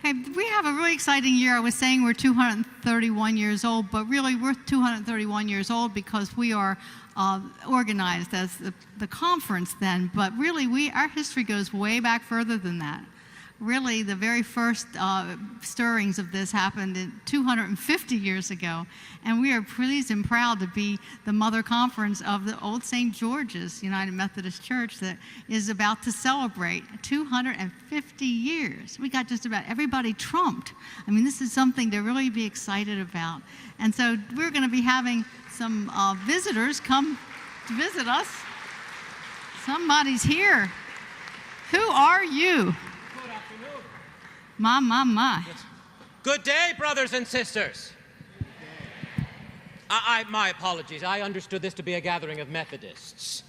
Hey, we have a really exciting year. I was saying we're 231 years old, but really we're 231 years old because we are organized as the conference then. But really, our history goes way back further than that. Really, the very first stirrings of this happened 250 years ago, and we are pleased and proud to be the mother conference of the Old St. George's United Methodist Church that is about to celebrate 250 years. We got just about everybody trumped. I mean, this is something to really be excited about. And so we're going to be having some visitors come to visit us. Somebody's here. Who are you? My. Yes. Good day, brothers and sisters. My apologies. I understood this to be a gathering of Methodists.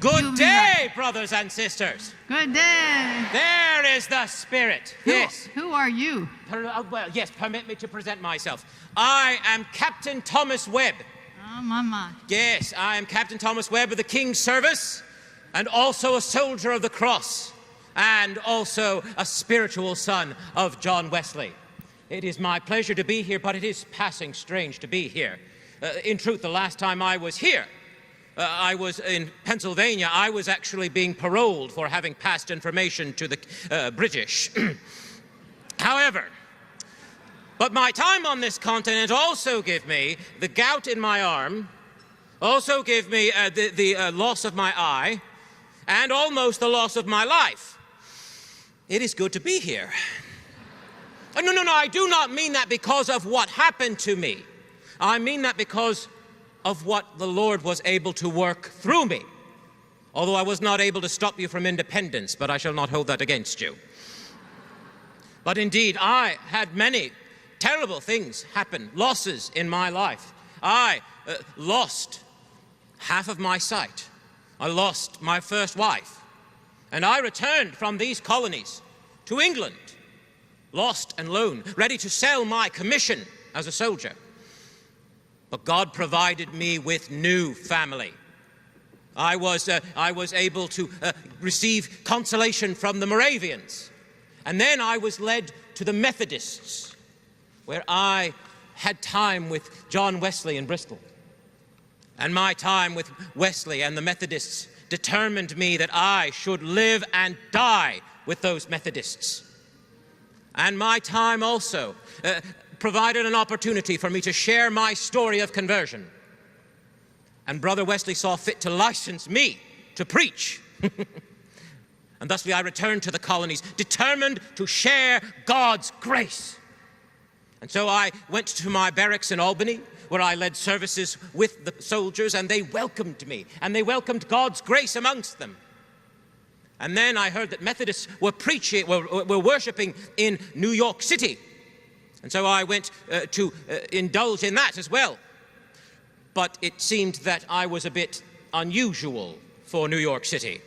Good day, brothers and sisters. Good day. There is the spirit. Yes. Who are you? Well, yes, permit me to present myself. I am Captain Thomas Webb. Oh, my. Yes, I am Captain Thomas Webb of the King's Service, and also a soldier of the cross, and also a spiritual son of John Wesley. It is my pleasure to be here, but it is passing strange to be here. In truth, the last time I was here, I was in Pennsylvania. I was actually being paroled for having passed information to the British. However, but my time on this continent also gave me the gout in my arm, also gave me the loss of my eye, and almost the loss of my life. It is good to be here. No, I do not mean that because of what happened to me. I mean that because of what the Lord was able to work through me. Although I was not able to stop you from independence, but I shall not hold that against you. But indeed, I had many terrible things happen, losses in my life. I lost half of my sight. I lost my first wife. And I returned from these colonies to England, lost and lone, ready to sell my commission as a soldier. But God provided me with new family. I was able to receive consolation from the Moravians. And then I was led to the Methodists, where I had time with John Wesley in Bristol. And my time with Wesley and the Methodists determined me that I should live and die with those Methodists. And my time also provided an opportunity for me to share my story of conversion. And Brother Wesley saw fit to license me to preach. And thusly I returned to the colonies, determined to share God's grace. And so I went to my barracks in Albany, where I led services with the soldiers, and they welcomed me, and they welcomed God's grace amongst them. And then I heard that Methodists were worshiping in New York City. And so I went to indulge in that as well. But it seemed that I was a bit unusual for New York City.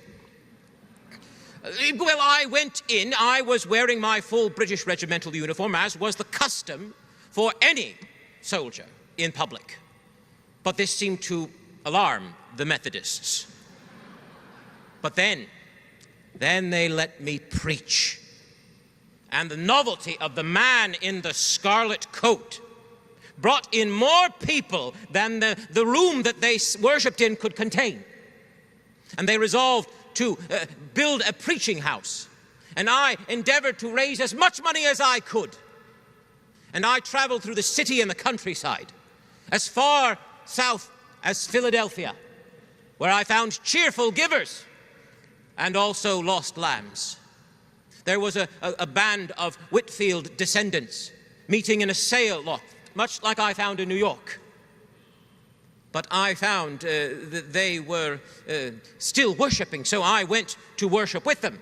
Well, I went in, I was wearing my full British regimental uniform, as was the custom for any soldier in public. But this seemed to alarm the Methodists. But then they let me preach. And the novelty of the man in the scarlet coat brought in more people than the room that they worshipped in could contain. And they resolved to build a preaching house. And I endeavored to raise as much money as I could. And I traveled through the city and the countryside, as far south as Philadelphia, where I found cheerful givers and also lost lambs. There was a band of Whitfield descendants meeting in a sail loft, much like I found in New York. But I found that they were still worshiping, so I went to worship with them.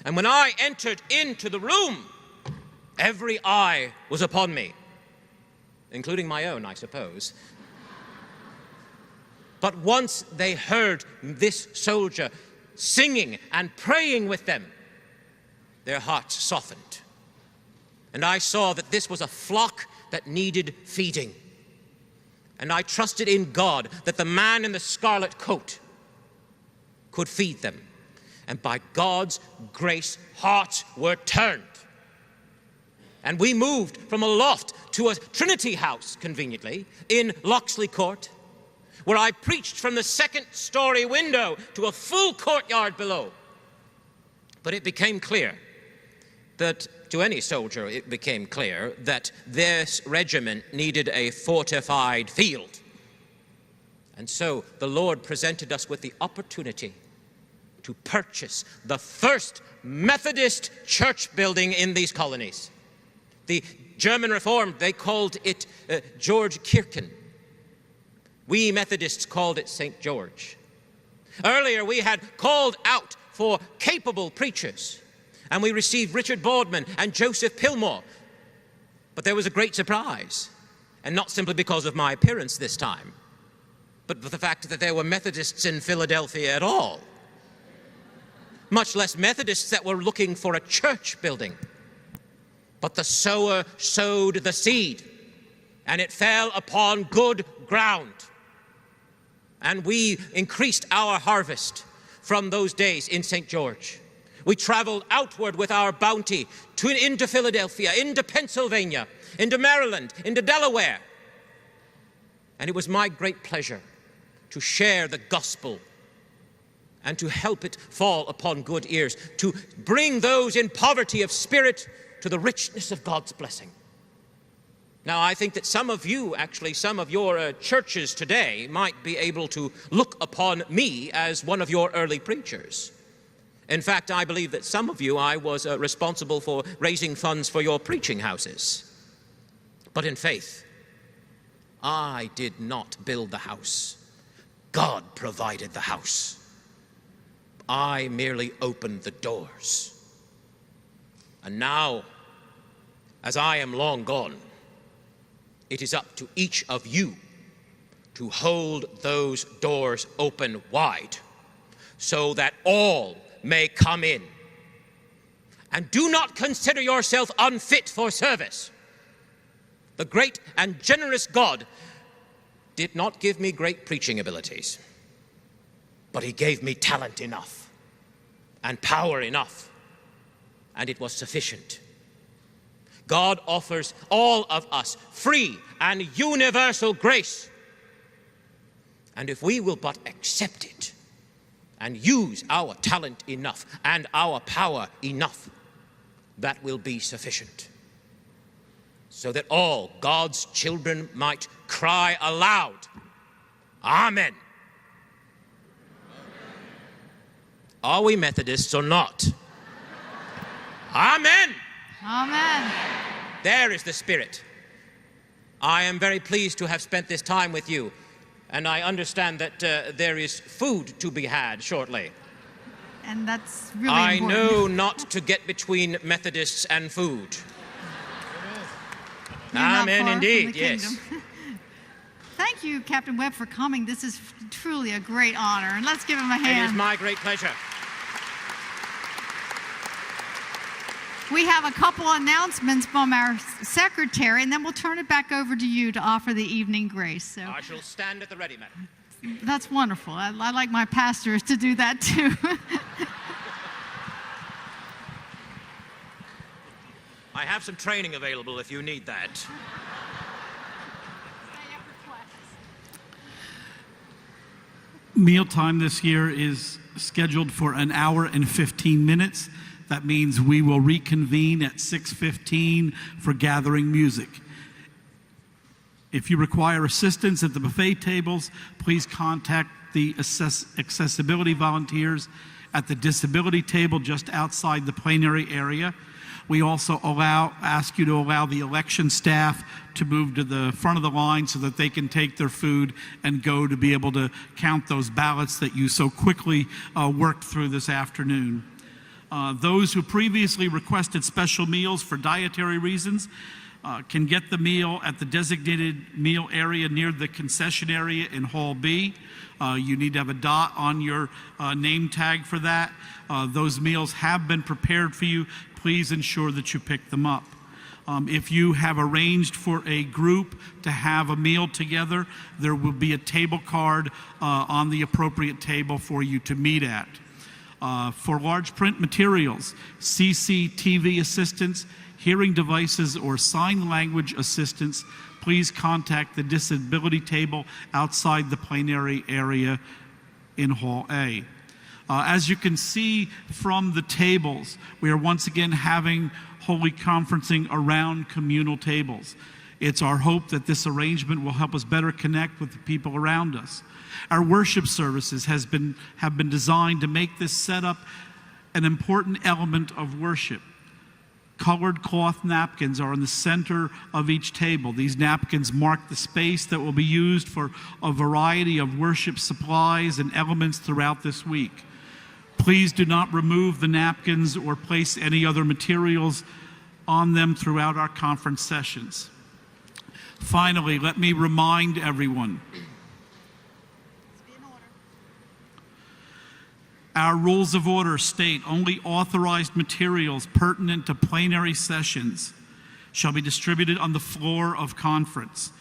And when I entered into the room, every eye was upon me, including my own, I suppose. But once they heard this soldier singing and praying with them, their hearts softened. And I saw that this was a flock that needed feeding. And I trusted in God that the man in the scarlet coat could feed them. And by God's grace, hearts were turned. And we moved from a loft to a Trinity house, conveniently, in Loxley Court, where I preached from the second-story window to a full courtyard below. But it became clear that, to any soldier, it became clear that this regiment needed a fortified field. And so the Lord presented us with the opportunity to purchase the first Methodist church building in these colonies. The German Reformed, they called it George Kirchen. We Methodists called it St. George. Earlier, we had called out for capable preachers, and we received Richard Boardman and Joseph Pillmore. But there was a great surprise, and not simply because of my appearance this time, but the fact that there were Methodists in Philadelphia at all, much less Methodists that were looking for a church building. But the sower sowed the seed, and it fell upon good ground. And we increased our harvest from those days in St. George. We traveled outward with our bounty into Philadelphia, into Pennsylvania, into Maryland, into Delaware. And it was my great pleasure to share the gospel and to help it fall upon good ears, to bring those in poverty of spirit to the richness of God's blessing. Now, I think that some of you, actually, some of your churches today might be able to look upon me as one of your early preachers. In fact, I believe that some of you, I was responsible for raising funds for your preaching houses. But in faith, I did not build the house. God provided the house. I merely opened the doors. And now, as I am long gone, it is up to each of you to hold those doors open wide so that all may come in. And do not consider yourself unfit for service. The great and generous God did not give me great preaching abilities, but He gave me talent enough and power enough, and it was sufficient. God offers all of us free and universal grace. And if we will but accept it and use our talent enough and our power enough, that will be sufficient, so that all God's children might cry aloud, Amen. Are we Methodists or not? Amen. Amen. There is the spirit. I am very pleased to have spent this time with you, and I understand that there is food to be had shortly. And that's really I important. know not to get between Methodists and food. You're not Amen, far from indeed, the yes. kingdom. Thank you, Captain Webb, for coming. This is truly a great honor, and let's give him a It is hand. my great pleasure. We have a couple announcements from our secretary, and then we'll turn it back over to you to offer the evening grace. So I shall stand at the ready, madam. that's wonderful. I like my pastors to do that too. I have some training available if you need that. Mealtime this year is scheduled for an hour and 15 minutes. That means we will reconvene at 6:15 for gathering music. If you require assistance at the buffet tables, please contact the accessibility volunteers at the disability table just outside the plenary area. We also ask you to allow the election staff to move to the front of the line so that they can take their food and go to be able to count those ballots that you so quickly worked through this afternoon. Those who previously requested special meals for dietary reasons can get the meal at the designated meal area near the concession area in Hall B. You need to have a dot on your name tag for that. Those meals have been prepared for you. Please ensure that you pick them up. If you have arranged for a group to have a meal together, there will be a table card on the appropriate table for you to meet at. For large print materials, CCTV assistance, hearing devices, or sign language assistance, please contact the disability table outside the plenary area in Hall A. As you can see from the tables, we are once again having Holy Conferencing around communal tables. It's our hope that this arrangement will help us better connect with the people around us. Our worship services have been designed to make this setup an important element of worship. Colored cloth napkins are in the center of each table. These napkins mark the space that will be used for a variety of worship supplies and elements throughout this week. Please do not remove the napkins or place any other materials on them throughout our conference sessions. Finally, let me remind everyone, our rules of order state only authorized materials pertinent to plenary sessions shall be distributed on the floor of conference.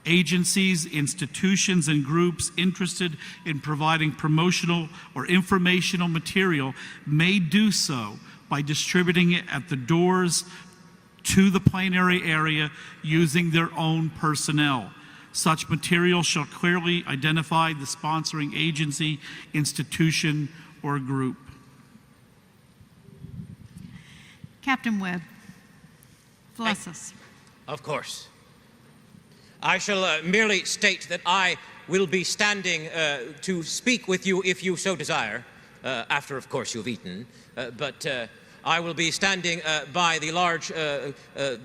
Agencies, institutions, and groups interested in providing promotional or informational material may do so by distributing it at the doors to the plenary area using their own personnel. Such material shall clearly identify the sponsoring agency, institution, or group. Captain Webb, bless us. Of course. I shall merely state that I will be standing to speak with you if you so desire, after, of course, you've eaten. But I will be standing by the large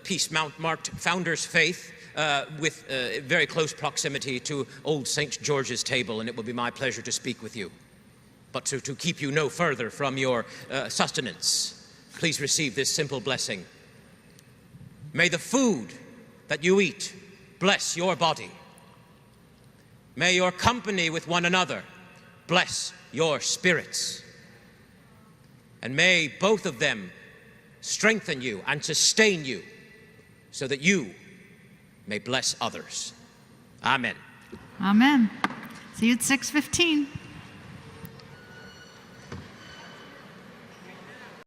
piece marked Founder's Faith with very close proximity to old St. George's table, and it will be my pleasure to speak with you. But to keep you no further from your sustenance, please receive this simple blessing. May the food that you eat bless your body. May your company with one another bless your spirits. And may both of them strengthen you and sustain you so that you may bless others. Amen. Amen. See you at 6:15.